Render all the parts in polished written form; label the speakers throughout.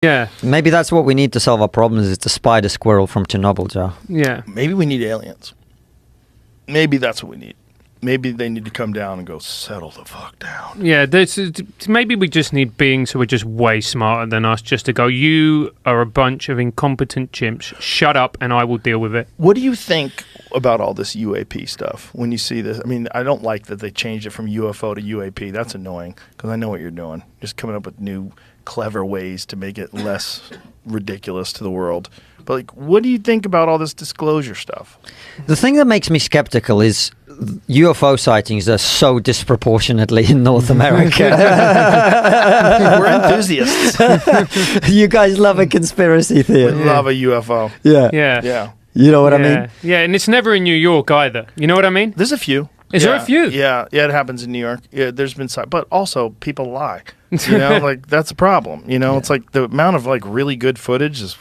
Speaker 1: Yeah.
Speaker 2: Maybe that's what we need to solve our problems, is the spider squirrel from Chernobyl, Joe.
Speaker 1: Yeah.
Speaker 3: Maybe we need aliens. Maybe that's what we need. Maybe they need to come down and go, settle the fuck down.
Speaker 1: Yeah, maybe we just need beings who are just way smarter than us just to go, you are a bunch of incompetent chimps. Shut up and I will deal with it.
Speaker 3: What do you think about all this UAP stuff when you see this? I mean, I don't like that they changed it from UFO to UAP. That's annoying because I know what you're doing. Just coming up with new, clever ways to make it less ridiculous to the world. But like, what do you think about all this disclosure stuff?
Speaker 2: The thing that makes me skeptical is UFO sightings are so disproportionately in North America.
Speaker 3: We're enthusiasts.
Speaker 2: You guys love a conspiracy theory.
Speaker 3: We love a UFO.
Speaker 2: Yeah.
Speaker 1: Yeah.
Speaker 3: Yeah.
Speaker 2: You know what I mean?
Speaker 1: Yeah, and it's never in New York either. You know what I mean?
Speaker 3: There's a few.
Speaker 1: Is there a few?
Speaker 3: Yeah, it happens in New York. Yeah, there's been but also people lie. You know, like that's a problem. You know, it's like the amount of like really good footage is.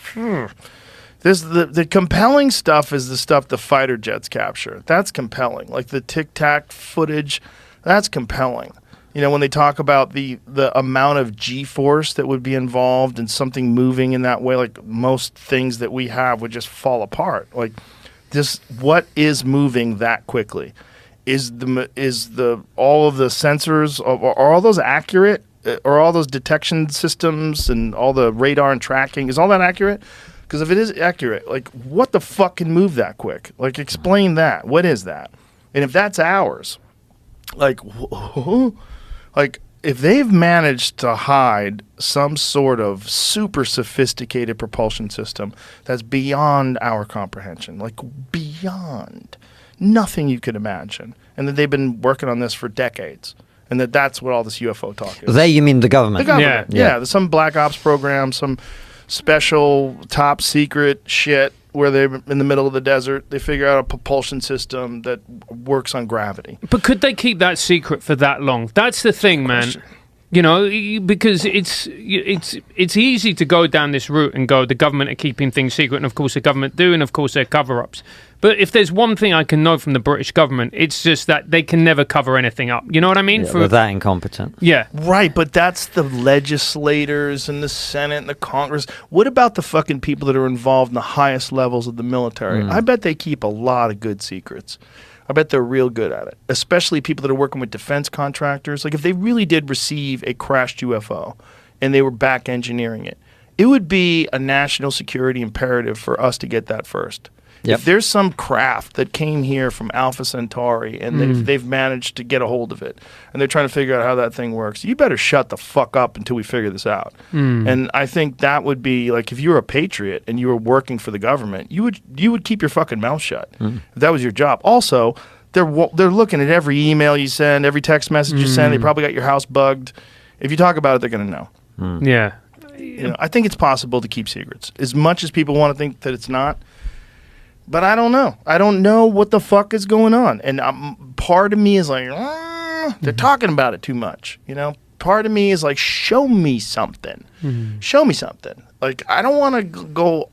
Speaker 3: There's the compelling stuff is the stuff the fighter jets capture. That's compelling. Like the Tic Tac footage, that's compelling. You know, when they talk about the amount of G-force that would be involved in something moving in that way, like most things that we have would just fall apart. Like this, what is moving that quickly? Is the all of the sensors, are all those accurate? Are all those detection systems and all the radar and tracking, is all that accurate? Because if it is accurate, like, what the fuck can move that quick? Like, explain that. What is that? And if that's ours, like, like, if they've managed to hide some sort of super sophisticated propulsion system that's beyond our comprehension, like, beyond nothing you could imagine, and that they've been working on this for decades, and that's what all this UFO talk is.
Speaker 2: They, you mean the government?
Speaker 3: The government, yeah. There's some black ops program, some special top secret shit where they're in the middle of the desert. They figure out a propulsion system that works on gravity.
Speaker 1: But could they keep that secret for that long? That's the thing, man. You know, because it's easy to go down this route and go, the government are keeping things secret, and of course the government do, and of course they're cover-ups. But if there's one thing I can know from the British government, it's just that they can never cover anything up. You know what I mean?
Speaker 2: Yeah, they're that incompetent.
Speaker 1: Yeah.
Speaker 3: Right, but that's the legislators and the Senate and the Congress. What about the fucking people that are involved in the highest levels of the military? I bet they keep a lot of good secrets. I bet they're real good at it, especially people that are working with defense contractors. Like if they really did receive a crashed UFO and they were back engineering it, it would be a national security imperative for us to get that first. Yep. If there's some craft that came here from Alpha Centauri and they've managed to get a hold of it and they're trying to figure out how that thing works, you better shut the fuck up until we figure this out. And I think that would be like, if you were a patriot and you were working for the government, you would keep your fucking mouth shut if that was your job. Also, they're looking at every email you send, every text message you send. They probably got your house bugged. If you talk about it, they're going to know.
Speaker 1: Yeah.
Speaker 3: You know, I think it's possible to keep secrets as much as people want to think that it's not. But I don't know. I don't know what the fuck is going on. And part of me is like, they're talking about it too much. You know, part of me is like, show me something. Show me something. Like, I don't want to go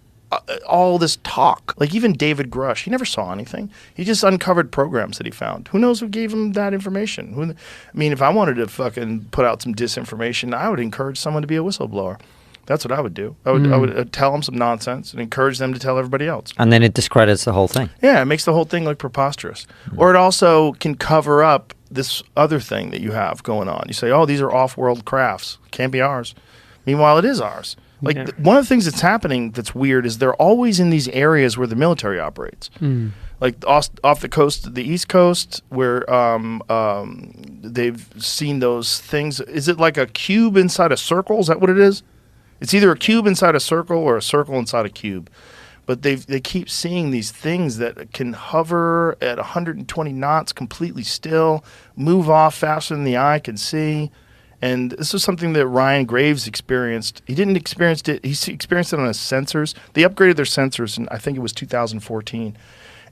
Speaker 3: all this talk. Like, even David Grush, he never saw anything. He just uncovered programs that he found. Who knows who gave him that information? I mean, if I wanted to fucking put out some disinformation, I would encourage someone to be a whistleblower. That's what I would do. I would tell them some nonsense and encourage them to tell everybody else.
Speaker 2: And then it discredits the whole thing.
Speaker 3: Yeah, it makes the whole thing look preposterous. Or it also can cover up this other thing that you have going on. You say, oh, these are off-world crafts. Can't be ours. Meanwhile, it is ours. Like, one of the things that's happening that's weird is they're always in these areas where the military operates. Like off the coast, the East Coast, where they've seen those things. Is it like a cube inside a circle? Is that what it is? It's either a cube inside a circle or a circle inside a cube. But they keep seeing these things that can hover at 120 knots completely still, move off faster than the eye can see. And this is something that Ryan Graves experienced. He didn't experience it. He experienced it on his sensors. They upgraded their sensors in, I think it was 2014.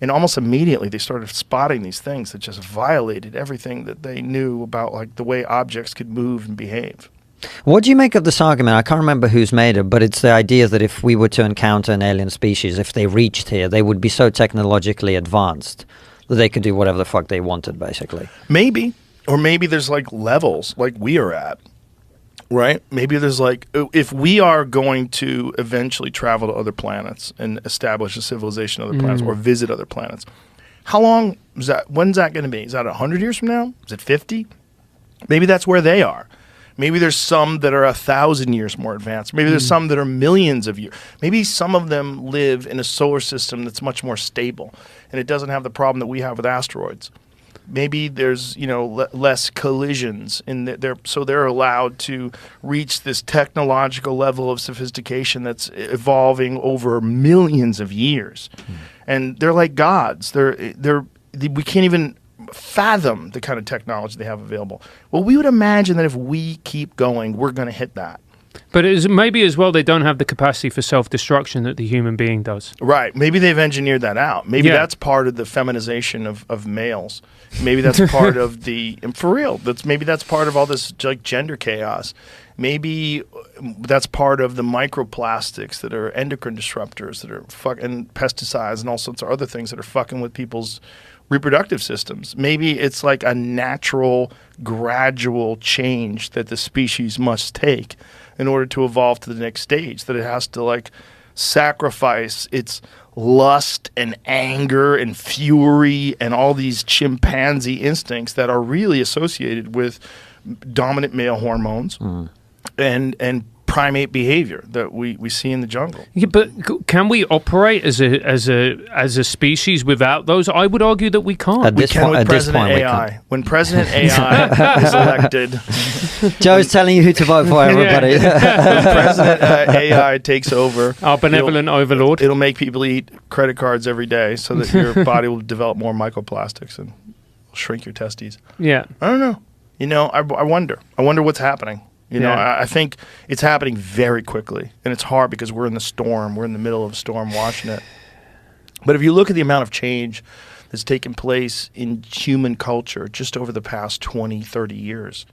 Speaker 3: And almost immediately they started spotting these things that just violated everything that they knew about, like, the way objects could move and behave.
Speaker 2: What do you make of this argument? I can't remember who's made it, but it's the idea that if we were to encounter an alien species, if they reached here, they would be so technologically advanced that they could do whatever the fuck they wanted, basically.
Speaker 3: Maybe. Or maybe there's, like, levels like we are at. Right? Maybe there's like, if we are going to eventually travel to other planets and establish a civilization on other planets or visit other planets, how long is that? When's that going to be? Is that 100 years from now? Is it 50? Maybe that's where they are. Maybe there's some that are 1,000 years more advanced. Maybe there's some that are millions of years. Maybe some of them live in a solar system that's much more stable, and it doesn't have the problem that we have with asteroids. Maybe there's less collisions, so they're allowed to reach this technological level of sophistication that's evolving over millions of years, and they're like gods. We can't even fathom the kind of technology they have available. Well, we would imagine that if we keep going, we're going to hit that.
Speaker 1: But maybe as well, they don't have the capacity for self-destruction that the human being does.
Speaker 3: Right. Maybe they've engineered that out. Maybe that's part of the feminization of males. Maybe that's part of for real, maybe that's part of all this like gender chaos. Maybe that's part of the microplastics that are endocrine disruptors that are and pesticides and all sorts of other things that are fucking with people's reproductive systems. Maybe it's like a natural, gradual change that the species must take in order to evolve to the next stage, that it has to like sacrifice its lust and anger and fury and all these chimpanzee instincts that are really associated with dominant male hormones and primate behavior that we see in the jungle.
Speaker 1: Yeah, but can we operate as a species without those? I would argue that we can't.
Speaker 3: We can with President AI. When President AI is elected,
Speaker 2: Joe's telling you who to vote for, everybody.
Speaker 3: When President AI takes over,
Speaker 1: our benevolent overlord,
Speaker 3: it'll make people eat credit cards every day so that your body will develop more microplastics and shrink your testes.
Speaker 1: Yeah,
Speaker 3: I don't know. I wonder. I wonder what's happening. I think it's happening very quickly, and it's hard because we're in the storm. We're in the middle of a storm watching it. But if you look at the amount of change that's taken place in human culture just over the past 20, 30 years,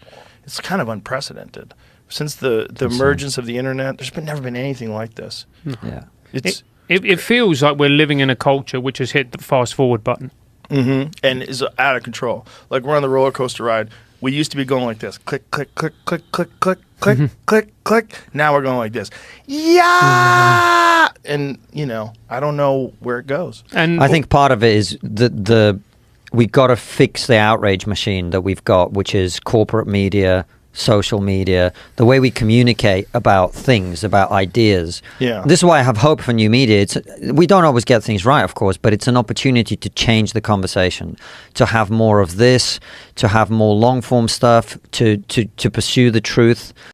Speaker 3: it's kind of unprecedented. Since the emergence of the internet, there's never been anything like this.
Speaker 2: Yeah,
Speaker 1: it feels like we're living in a culture which has hit the fast forward button.
Speaker 3: And is out of control. Like we're on the roller coaster ride. We used to be going like this. Click, click, click, click, click, click, click, click, click. Now we're going like this. Yeah! And, I don't know where it goes.
Speaker 2: And I think part of it is we got to fix the outrage machine that we've got, which is corporate media, social media, the way we communicate about things, about ideas.
Speaker 3: Yeah.
Speaker 2: This is why I have hope for new media. We don't always get things right, of course, but it's an opportunity to change the conversation, to have more of this, to have more long-form stuff, to pursue the truth.